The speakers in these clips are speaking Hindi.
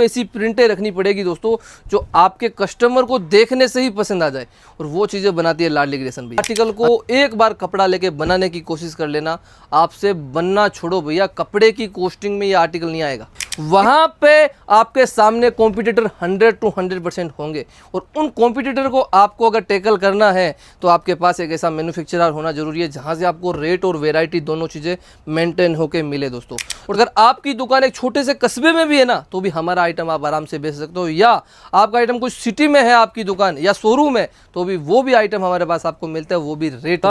ऐसी प्रिंटें रखनी पड़ेगी दोस्तों जो आपके कस्टमर को देखने से ही पसंद आ जाए, और वो चीज़ें बनाती है लाडली क्रिएशन भैया। आर्टिकल को एक बार कपड़ा लेके बनाने की कोशिश कर लेना, आपसे बनना छोड़ो भैया, कपड़े की कॉस्टिंग में ये आर्टिकल नहीं आएगा। वहाँ पे आपके सामने कॉम्पिटिटर 100 to 100% होंगे, और उन कॉम्पिटिटर को आपको अगर टैकल करना है तो आपके पास एक ऐसा मैन्युफैक्चरर होना जरूरी है जहाँ से आपको रेट और वेराइटी दोनों चीज़ें मेंटेन होकर मिले दोस्तों। और अगर आपकी दुकान एक छोटे से कस्बे में भी है ना, तो भी हमारा आइटम आप आराम से बेच सकते हो, या आपका आइटम कुछ सिटी में है आपकी दुकान या शोरूम है, तो भी वो भी आइटम हमारे पास आपको मिलता है, वो भी रेट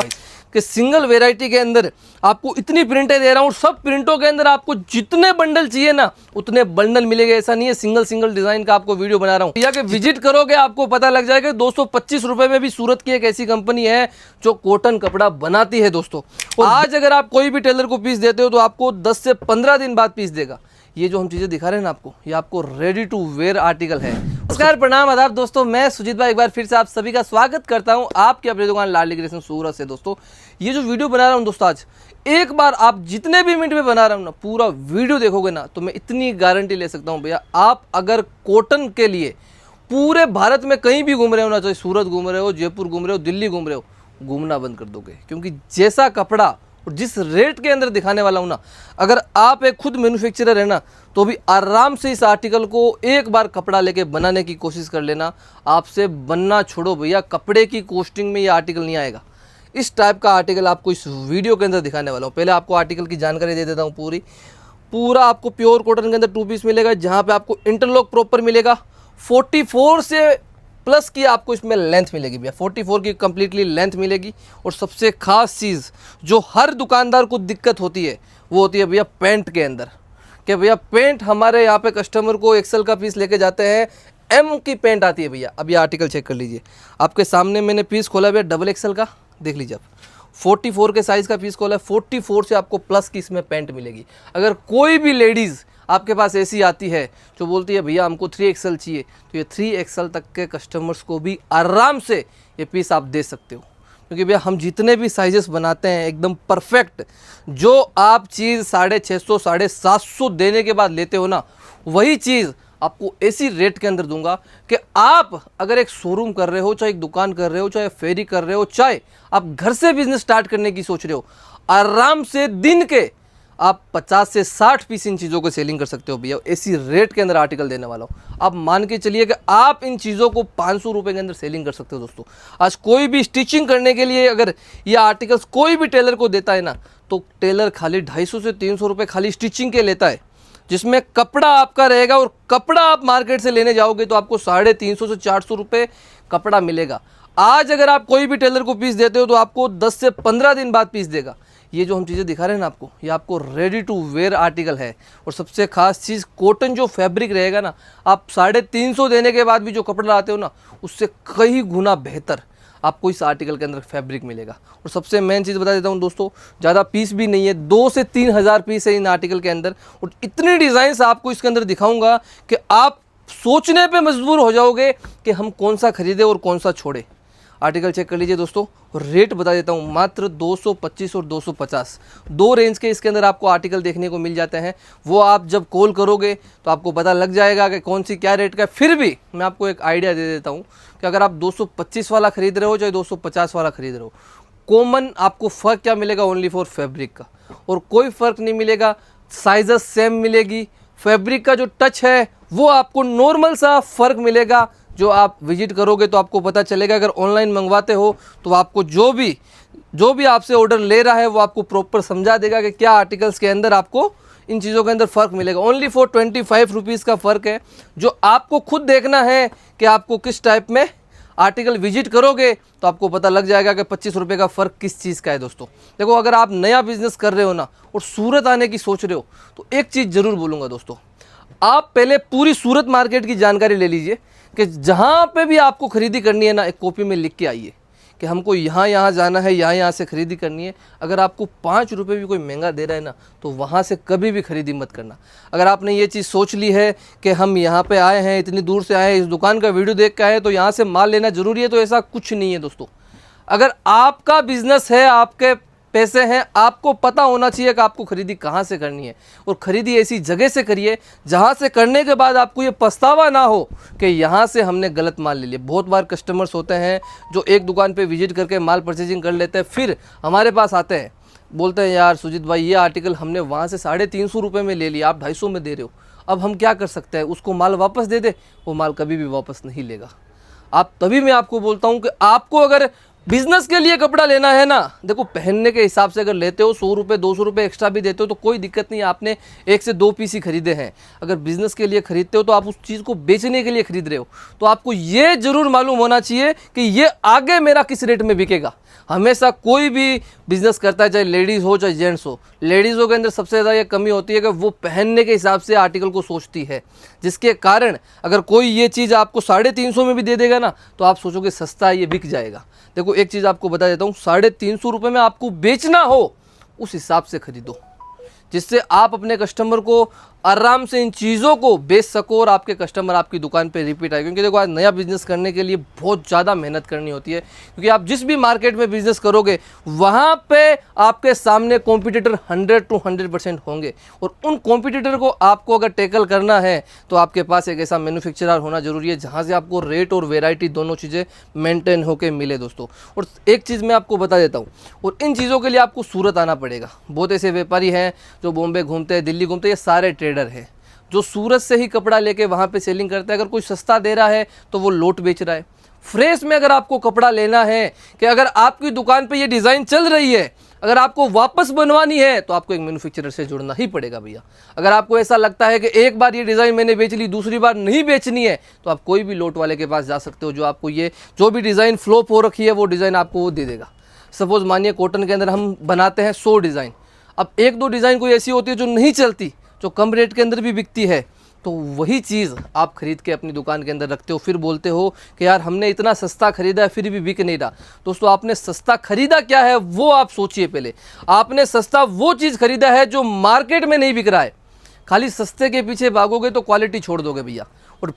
कि सिंगल वेराइटी के अंदर आपको इतनी प्रिंटें दे रहा हूँ, सब प्रिंटों के अंदर आपको जितने बंडल चाहिए ना उतने बंडल मिलेंगे। ऐसा नहीं है सिंगल डिजाइन का आपको वीडियो बना रहा हूँ, या कि विजिट करोगे आपको पता लग जाएगा 225 रुपए में भी सूरत की एक ऐसी कंपनी है जो कॉटन कपड़ा बनाती है दोस्तों। और आज अगर आप कोई भी टेलर को पीस देते हो तो आपको 10 से 15 दिन बाद पीस देगा। ये जो हम चीज़ें दिखा रहे हैं ना आपको, ये आपको रेडी टू वेयर आर्टिकल है। नमस्कार, प्रणाम, आदाब दोस्तों, मैं सुजीत भाई एक बार फिर से आप सभी का स्वागत करता हूं आपकी अपनी दुकान लाडली क्रिएशन सूरत से। दोस्तों ये जो वीडियो बना रहा हूं दोस्तों, आज एक बार आप जितने भी मिनट में बना रहा हूं ना, पूरा वीडियो देखोगे ना, तो मैं इतनी गारंटी ले सकता हूं भैया, आप अगर कॉटन के लिए पूरे भारत में कहीं भी घूम रहे हो ना, चाहे सूरत घूम रहे हो, जयपुर घूम रहे हो, दिल्ली घूम रहे हो, घूमना बंद कर दोगे। क्योंकि जैसा कपड़ा और जिस रेट के अंदर दिखाने वाला हूं ना, अगर आप एक खुद मैन्युफैक्चरर है ना, तो भी आराम से इस आर्टिकल को एक बार कपड़ा लेके बनाने की कोशिश कर लेना, आपसे बनना छोड़ो भैया, कपड़े की कॉस्टिंग में ये आर्टिकल नहीं आएगा। इस टाइप का आर्टिकल आपको इस वीडियो के अंदर दिखाने वाला हूँ। पहले आपको आर्टिकल की जानकारी दे देता हूँ पूरा आपको प्योर कॉटन के अंदर 2 पीस मिलेगा, जहाँ पे आपको इंटरलॉक प्रॉपर मिलेगा। 44 से प्लस की आपको इसमें लेंथ मिलेगी भैया, 44 की कंप्लीटली लेंथ मिलेगी। और सबसे खास चीज़ जो हर दुकानदार को दिक्कत होती है, वो होती है भैया पेंट के अंदर, कि भैया पेंट हमारे यहाँ पे कस्टमर को एक्सेल का पीस लेके जाते हैं, एम की पेंट आती है भैया। अब ये आर्टिकल चेक कर लीजिए, आपके सामने मैंने पीस खोला भैया डबल एक्सेल का, देख लीजिए आप 44 के साइज़ का पीस खोला है। 44 से आपको प्लस की इसमें पेंट मिलेगी। अगर कोई भी लेडीज़ आपके पास ऐसी आती है जो बोलती है भैया हमको 3XL चाहिए, तो ये 3XL तक के कस्टमर्स को भी आराम से ये पीस आप दे सकते हो। क्योंकि भैया हम जितने भी साइजेस बनाते हैं एकदम परफेक्ट, जो आप चीज़ 650 750 देने के बाद लेते हो ना, वही चीज़ आपको ऐसी रेट के अंदर दूंगा कि आप अगर एक शोरूम कर रहे हो, चाहे एक दुकान कर रहे हो, चाहे फेरी कर रहे हो, चाहे आप घर से बिजनेस स्टार्ट करने की सोच रहे हो, आराम से दिन के आप 50 से 60 पीस इन चीज़ों को सेलिंग कर सकते हो भैया। ऐसी रेट के अंदर आर्टिकल देने वाला हूँ। आप मान के चलिए कि आप इन चीज़ों को 500 रुपये के अंदर सेलिंग कर सकते हो दोस्तों। आज कोई भी स्टिचिंग करने के लिए अगर ये आर्टिकल्स कोई भी टेलर को देता है ना, तो टेलर खाली 250 से 300 रुपये खाली स्टिचिंग के लेता है, जिसमें कपड़ा आपका रहेगा। और कपड़ा आप मार्केट से लेने जाओगे तो आपको 350 से 400 रुपये कपड़ा मिलेगा। आज अगर आप कोई भी टेलर को पीस देते हो तो आपको 10 से 15 दिन बाद पीस देगा। ये जो हम चीज़ें दिखा रहे हैं ना आपको, ये आपको रेडी टू वेयर आर्टिकल है। और सबसे खास चीज़, कॉटन जो फैब्रिक रहेगा ना, आप 350 देने के बाद भी जो कपड़ा लाते हो ना, उससे कई गुना बेहतर आपको इस आर्टिकल के अंदर फैब्रिक मिलेगा। और सबसे मेन चीज़ बता देता हूँ दोस्तों, ज़्यादा पीस भी नहीं है, 2 से 3 हज़ार पीस है इन आर्टिकल के अंदर। और इतनी डिज़ाइंस आपको इसके अंदर दिखाऊंगा कि आप सोचने पे मजबूर हो जाओगे कि हम कौन सा खरीदें और कौन सा छोड़े। आर्टिकल चेक कर लीजिए दोस्तों, रेट बता देता हूँ, मात्र 225 और 250, 2 रेंज के इसके अंदर आपको आर्टिकल देखने को मिल जाते हैं। वो आप जब कॉल करोगे तो आपको पता लग जाएगा कि कौन सी क्या रेट का है। फिर भी मैं आपको एक आइडिया दे देता हूँ कि अगर आप 225 वाला खरीद रहे हो चाहे 250 वाला खरीद रहे हो, कॉमन आपको फ़र्क क्या मिलेगा, ओनली फॉर फैब्रिक का, और कोई फ़र्क नहीं मिलेगा। साइजेस सेम मिलेगी, फैब्रिक का जो टच है वो आपको नॉर्मल सा फ़र्क मिलेगा। जो आप विजिट करोगे तो आपको पता चलेगा। अगर ऑनलाइन मंगवाते हो तो आपको जो भी आपसे ऑर्डर ले रहा है वो आपको प्रॉपर समझा देगा कि क्या आर्टिकल्स के अंदर आपको इन चीज़ों के अंदर फ़र्क मिलेगा। ओनली फॉर 25 रुपीज़ का फ़र्क है, जो आपको खुद देखना है कि आपको किस टाइप में आर्टिकल विजिट करोगे तो आपको पता लग जाएगा कि 25 रुपये का फ़र्क किस चीज़ का है। दोस्तों देखो, अगर आप नया बिजनेस कर रहे हो ना और सूरत आने की सोच रहे हो, तो एक चीज़ ज़रूर बोलूँगा दोस्तों, आप पहले पूरी सूरत मार्केट की जानकारी ले लीजिए कि जहाँ पे भी आपको खरीदी करनी है ना, एक कॉपी में लिख के आइए कि हमको यहाँ जाना है, यहाँ से खरीदी करनी है। अगर आपको 5 रुपये भी कोई महंगा दे रहा है ना, तो वहाँ से कभी भी खरीदी मत करना। अगर आपने ये चीज़ सोच ली है कि हम यहाँ पे आए हैं, इतनी दूर से आए हैं, इस दुकान का वीडियो देख के आए हैं, तो यहाँ से माल लेना ज़रूरी है, तो ऐसा कुछ नहीं है दोस्तों। अगर आपका बिजनेस है, आपके पैसे हैं, आपको पता होना चाहिए कि आपको खरीदी कहाँ से करनी है, और खरीदी ऐसी जगह से करिए जहाँ से करने के बाद आपको ये पछतावा ना हो कि यहाँ से हमने गलत माल ले लिया। बहुत बार कस्टमर्स होते हैं जो एक दुकान पे विजिट करके माल परचेजिंग कर लेते हैं, फिर हमारे पास आते हैं, बोलते हैं यार सुजीत भाई ये आर्टिकल हमने वहाँ से 350 रुपये में ले लिया, आप 250 में दे रहे हो, अब हम क्या कर सकते हैं, उसको माल वापस दे दे। वो माल कभी भी वापस नहीं लेगा। आप तभी मैं आपको बोलता हूँ कि आपको अगर बिजनेस के लिए कपड़ा लेना है ना, देखो पहनने के हिसाब से अगर लेते हो 100 रुपये 200 रुपये एक्स्ट्रा भी देते हो तो कोई दिक्कत नहीं, आपने 1 से 2 पीस ही खरीदे हैं। अगर बिजनेस के लिए खरीदते हो तो आप उस चीज़ को बेचने के लिए खरीद रहे हो, तो आपको ये जरूर मालूम होना चाहिए कि ये आगे मेरा किस रेट में बिकेगा। हमेशा कोई भी बिजनेस करता है, चाहे लेडीज़ हो चाहे जेंट्स हो, लेडीज़ों के अंदर सबसे ज़्यादा ये कमी होती है कि वो पहनने के हिसाब से आर्टिकल को सोचती है, जिसके कारण अगर कोई ये चीज़ आपको 350 में भी दे देगा ना तो आप सोचोगे सस्ता है, ये बिक जाएगा। देखो एक चीज़ आपको बता देता हूँ, 350 रुपये में आपको बेचना हो उस हिसाब से खरीदो, जिससे आप अपने कस्टमर को आराम से इन चीज़ों को बेच सको और आपके कस्टमर आपकी दुकान पे रिपीट आए। क्योंकि देखो आज नया बिजनेस करने के लिए बहुत ज़्यादा मेहनत करनी होती है, क्योंकि आप जिस भी मार्केट में बिजनेस करोगे वहाँ पे आपके सामने कॉम्पिटिटर 100 to 100% होंगे, और उन कॉम्पिटिटर को आपको अगर टैकल करना है तो आपके पास एक ऐसा मैन्युफैक्चरर होना जरूरी है जहाँ से आपको रेट और वेराइटी दोनों चीज़ें मेंटेन होकर मिले दोस्तों। और एक चीज़ मैं आपको बता देता हूँ, और इन चीज़ों के लिए आपको सूरत आना पड़ेगा। बहुत ऐसे व्यापारी हैं जो बॉम्बे घूमते हैं, दिल्ली घूमते हैं, ये सारे ट्रेडर है जो सूरत से ही कपड़ा लेके वहाँ पे सेलिंग करता है। अगर कोई सस्ता दे रहा है तो वो लोट बेच रहा है। फ्रेश में अगर आपको कपड़ा लेना है कि अगर आपकी दुकान पे ये डिज़ाइन चल रही है, अगर आपको वापस बनवानी है तो आपको एक मैन्युफैक्चरर से जुड़ना ही पड़ेगा भैया। अगर आपको ऐसा लगता है कि एक बार ये डिज़ाइन मैंने बेच ली, दूसरी बार नहीं बेचनी है, तो आप कोई भी लोट वाले के पास जा सकते हो, जो आपको ये जो भी डिज़ाइन फ्लॉप हो रखी है वो डिज़ाइन आपको वो दे देगा। सपोज मानिए कॉटन के अंदर हम बनाते हैं 100 डिज़ाइन, अब 1-2 डिज़ाइन कोई ऐसी होती है जो नहीं चलती, जो कम रेट के अंदर भी बिकती है, तो वही चीज़ आप खरीद के अपनी दुकान के अंदर रखते हो, फिर बोलते हो कि यार हमने इतना सस्ता खरीदा है फिर भी बिक नहीं रहा। दोस्तों आपने सस्ता खरीदा क्या है वो आप सोचिए पहले। आपने सस्ता वो चीज़ खरीदा है जो मार्केट में नहीं बिक रहा है। खाली सस्ते के पीछे भागोगे तो क्वालिटी छोड़ दोगे भैया, और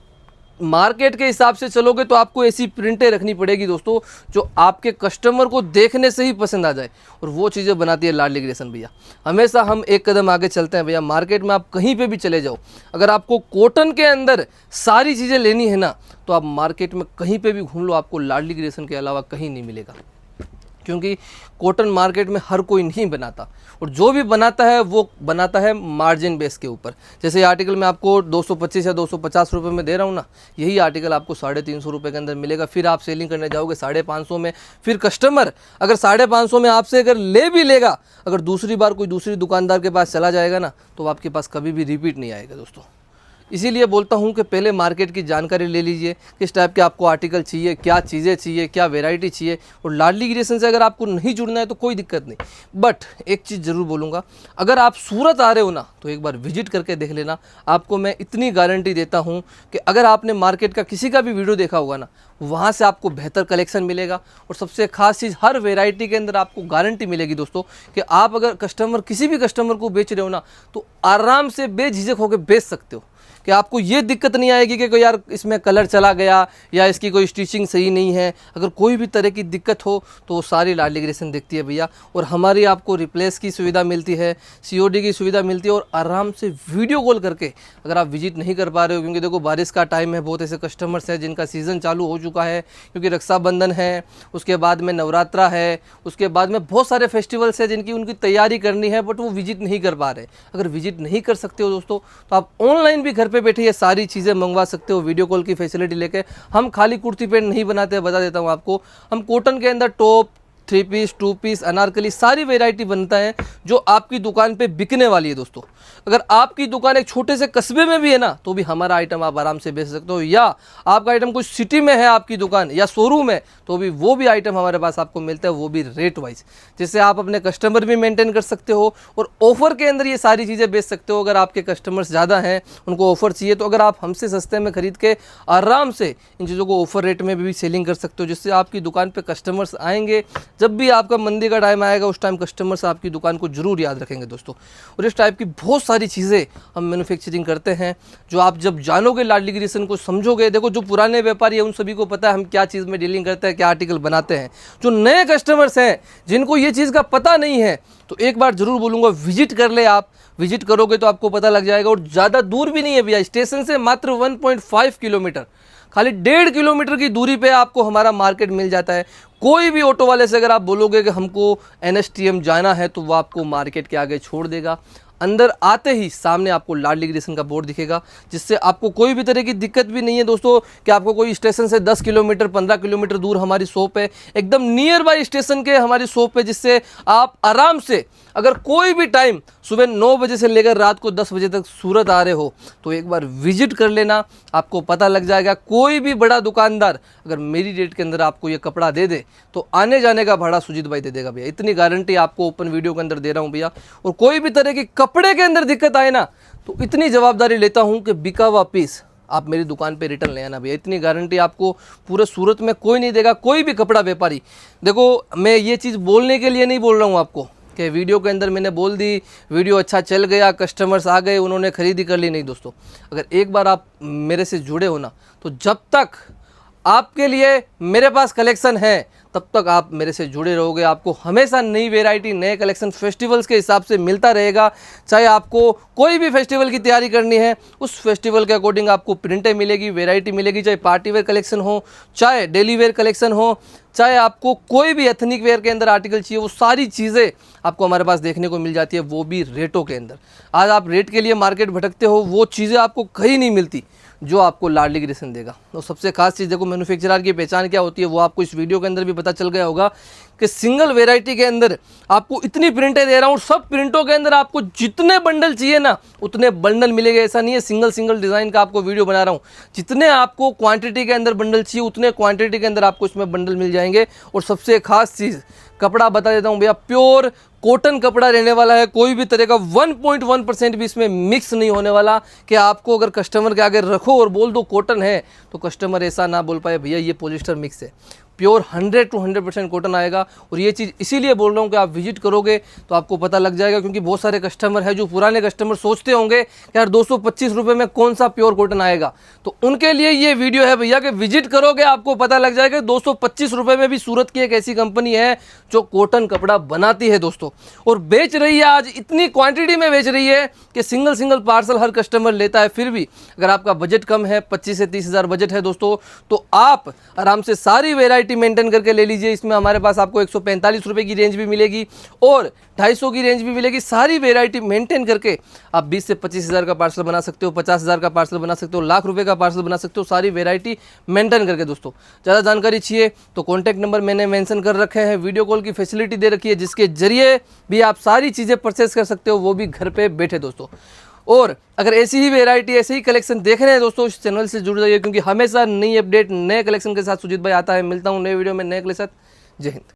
मार्केट के हिसाब से चलोगे तो आपको ऐसी प्रिंटें रखनी पड़ेगी दोस्तों जो आपके कस्टमर को देखने से ही पसंद आ जाए, और वो चीज़ें बनाती है लाडली क्रिएशन भैया। हमेशा हम एक कदम आगे चलते हैं भैया। मार्केट में आप कहीं पे भी चले जाओ, अगर आपको कॉटन के अंदर सारी चीज़ें लेनी है ना तो आप मार्केट में कहीं पे भी घूम लो, आपको लाडली क्रिएशन के अलावा कहीं नहीं मिलेगा। क्योंकि कॉटन मार्केट में हर कोई नहीं बनाता, और जो भी बनाता है वो बनाता है मार्जिन बेस के ऊपर। जैसे आर्टिकल मैं आपको 225 या 250 रुपये में दे रहा हूँ ना, यही आर्टिकल आपको 350 रुपये के अंदर मिलेगा। फिर आप सेलिंग करने जाओगे 550 में, फिर कस्टमर अगर 550 में आपसे अगर ले भी लेगा, अगर दूसरी बार कोई दूसरी दुकानदार के पास चला जाएगा ना तो आपके पास कभी भी रिपीट नहीं आएगा दोस्तों। इसीलिए बोलता हूँ कि पहले मार्केट की जानकारी ले लीजिए, किस टाइप के आपको आर्टिकल चाहिए, क्या चीज़ें चाहिए, क्या वैरायटी चाहिए। और लाडली क्रिएशन से अगर आपको नहीं जुड़ना है तो कोई दिक्कत नहीं, बट एक चीज़ ज़रूर बोलूँगा, अगर आप सूरत आ रहे हो ना तो एक बार विजिट करके देख लेना। आपको मैं इतनी गारंटी देता हूँ कि अगर आपने मार्केट का किसी का भी वीडियो देखा होगा ना, वहाँ से आपको बेहतर कलेक्शन मिलेगा। और सबसे खास चीज़, हर वेराइटी के अंदर आपको गारंटी मिलेगी दोस्तों कि आप अगर किसी भी कस्टमर को बेच रहे हो ना तो आराम से बेझिझक होकर बेच सकते हो, कि आपको ये दिक्कत नहीं आएगी कि कोई यार इसमें कलर चला गया या इसकी कोई स्टिचिंग सही नहीं है। अगर कोई भी तरह की दिक्कत हो तो वो सारी लाडली क्रिएशन देखती है भैया। और हमारी आपको रिप्लेस की सुविधा मिलती है, COD की सुविधा मिलती है, और आराम से वीडियो कॉल करके अगर आप विजिट नहीं कर पा रहे हो, क्योंकि देखो बारिश का टाइम है, बहुत ऐसे कस्टमर्स हैं जिनका सीज़न चालू हो चुका है, क्योंकि रक्षाबंधन है, उसके बाद में नवरात्रा है, उसके बाद में बहुत सारे फेस्टिवल्स हैं जिनकी उनकी तैयारी करनी है, बट वो विजिट नहीं कर पा रहे। अगर विजिट नहीं कर सकते हो दोस्तों तो आप ऑनलाइन भी घर पे बैठे ये सारी चीज़ें मंगवा सकते हो, वीडियो कॉल की फैसिलिटी लेके। हम खाली कुर्ती पैंट नहीं बनाते, बता देता हूँ आपको, हम कॉटन के अंदर टॉप, 3 पीस, 2 पीस, अनारकली सारी वैरायटी बनता है जो आपकी दुकान पे बिकने वाली है दोस्तों। अगर आपकी दुकान एक छोटे से कस्बे में भी है ना तो भी हमारा आइटम आप आराम से बेच सकते हो, या आपका आइटम कोई सिटी में है आपकी दुकान या शोरूम है तो भी वो भी आइटम हमारे पास आपको मिलता है, वो भी रेट वाइज, जिससे आप अपने कस्टमर भी मेंटेन कर सकते हो और ऑफर के अंदर ये सारी चीज़ें बेच सकते हो। अगर आपके कस्टमर्स ज़्यादा हैं, उनको ऑफर चाहिए, तो अगर आप हमसे सस्ते में खरीद के आराम से इन चीज़ों को ऑफर रेट में भी सेलिंग कर सकते हो, जिससे आपकी दुकान पर कस्टमर्स आएंगे, जब भी आपका मंदी का टाइम आएगा उस टाइम कस्टमर्स आपकी दुकान को जरूर याद रखेंगे दोस्तों। और इस टाइप की बहुत सारी चीज़ें हम मैन्युफैक्चरिंग करते हैं जो आप जब जानोगे लाडली क्रिएशन को, समझोगे। देखो जो पुराने व्यापारी है उन सभी को पता है हम क्या चीज़ में डीलिंग करते हैं, क्या आर्टिकल बनाते हैं। जो नए कस्टमर्स हैं जिनको ये चीज़ का पता नहीं है तो एक बार जरूर बोलूँगा विजिट कर ले। आप विजिट करोगे तो आपको पता लग जाएगा। और ज़्यादा दूर भी नहीं है भैया, स्टेशन से मात्र 1.5 किलोमीटर, खाली 1.5 किलोमीटर की दूरी पे आपको हमारा मार्केट मिल जाता है। कोई भी ऑटो वाले से अगर आप बोलोगे कि हमको NSTM जाना है तो वो आपको मार्केट के आगे छोड़ देगा। अंदर आते ही सामने आपको लाडली क्रिएशन का बोर्ड दिखेगा, जिससे आपको कोई भी तरह की दिक्कत भी नहीं है दोस्तों कि आपको कोई स्टेशन से 10 किलोमीटर 15 किलोमीटर दूर हमारी शॉप है। एकदम नियर बाय स्टेशन के हमारी शॉप है, जिससे आप आराम से अगर कोई भी टाइम सुबह 9 बजे से लेकर रात को 10 बजे तक सूरत आ रहे हो तो एक बार विजिट कर लेना, आपको पता लग जाएगा। कोई भी बड़ा दुकानदार अगर मेरी रेट के अंदर आपको ये कपड़ा दे दे तो आने जाने का भाड़ा सुजीत भाई दे देगा भैया। इतनी गारंटी आपको ओपन वीडियो के अंदर दे रहा हूँ भैया। और कोई भी तरह की कपड़े के अंदर दिक्कत आए ना तो इतनी जवाबदारी लेता हूँ कि बिका हुआ पीस आप मेरी दुकान पे रिटर्न ले आना भैया। इतनी गारंटी आपको पूरे सूरत में कोई नहीं देगा, कोई भी कपड़ा व्यापारी। देखो मैं ये चीज़ बोलने के लिए नहीं बोल रहा हूँ आपको कि वीडियो के अंदर मैंने बोल दी, वीडियो अच्छा चल गया, कस्टमर्स आ गए, उन्होंने खरीदी कर ली। नहीं दोस्तों, अगर एक बार आप मेरे से जुड़े हो ना तो जब तक आपके लिए मेरे पास कलेक्शन है तब तक आप मेरे से जुड़े रहोगे। आपको हमेशा नई वैरायटी, नए कलेक्शन फेस्टिवल्स के हिसाब से मिलता रहेगा। चाहे आपको कोई भी फेस्टिवल की तैयारी करनी है उस फेस्टिवल के अकॉर्डिंग आपको प्रिंटें मिलेगी, वैरायटी मिलेगी। चाहे पार्टी वेयर कलेक्शन हो, चाहे डेली वेयर कलेक्शन हो, चाहे आपको कोई भी एथनिक वेयर के अंदर आर्टिकल चाहिए, वो सारी चीज़ें आपको हमारे पास देखने को मिल जाती है, वो भी रेटों के अंदर। आज आप रेट के लिए मार्केट भटकते हो, वो चीज़ें आपको कहीं नहीं मिलती जो आपको लाडली क्रिएशन देगा। और सबसे खास चीज़ देखो, मैन्युफैक्चरर की पहचान क्या होती है वो आपको इस वीडियो के अंदर भी पता चल गया होगा कि सिंगल वैरायटी के अंदर आपको इतनी प्रिंटें दे रहा हूँ। सब प्रिंटों के अंदर आपको जितने बंडल चाहिए ना उतने बंडल मिलेंगे। ऐसा नहीं है सिंगल सिंगल डिज़ाइन का आपको वीडियो बना रहा हूँ। जितने आपको क्वांटिटी के अंदर बंडल चाहिए उतने क्वांटिटी के अंदर आपको इसमें बंडल मिल जाएंगे। और सबसे खास चीज़ कपड़ा बता देता हूँ भैया, प्योर कॉटन कपड़ा रहने वाला है। कोई भी तरह का 1.1% भी इसमें मिक्स नहीं होने वाला कि आपको अगर कस्टमर के आगे रखो और बोल दो कॉटन है तो कस्टमर ऐसा ना बोल पाए भैया ये पॉलिस्टर मिक्स है। प्योर 100 to 100% कॉटन आएगा। और ये चीज़ इसीलिए बोल रहा हूँ कि आप विजिट करोगे तो आपको पता लग जाएगा, क्योंकि बहुत सारे कस्टमर हैं जो पुराने कस्टमर सोचते होंगे कि यार 225 रुपये में कौन सा प्योर कॉटन आएगा। तो उनके लिए ये वीडियो है भैया कि विजिट करोगे आपको पता लग जाएगा 225 रुपये में भी सूरत की एक ऐसी कंपनी है जो कॉटन कपड़ा बनाती है दोस्तों, और बेच रही है। आज इतनी क्वांटिटी में बेच रही है कि सिंगल सिंगल पार्सल हर कस्टमर लेता है। फिर भी अगर आपका बजट कम है, 25 से 30 हज़ार बजट है दोस्तों, तो आप आराम से सारी वेराइटी मेंटेन करके ले लीजिए। इसमें हमारे पास आपको 145 रुपए की रेंज भी मिलेगी और 250 की रेंज भी मिलेगी। सारी वेराइटी मेंटेन करके आप 20 से 25 हज़ार का पार्सल बना सकते हो, 50 हज़ार का पार्सल बना सकते हो, लाख रुपए का पार्सल बना सकते हो, सारी वेराइटी मेंटेन करके। दोस्तों ज़्यादा जानकारी चाहिए तो कॉन्टैक्ट नंबर मैंने मेंशन कर रखे हैं, वीडियो कॉल की फैसिलिटी दे रखी है जिसके जरिए भी आप सारी चीज़ें परचेस कर सकते हो, वो भी घर पे बैठे दोस्तों। और अगर ऐसी ही वैरायटी, ऐसे ही कलेक्शन देख रहे हैं दोस्तों, इस चैनल से जुड़ जाइए, क्योंकि हमेशा नई अपडेट, नए कलेक्शन के साथ सुजीत भाई आता है। मिलता हूँ नए वीडियो में नए के साथ। जय हिंद।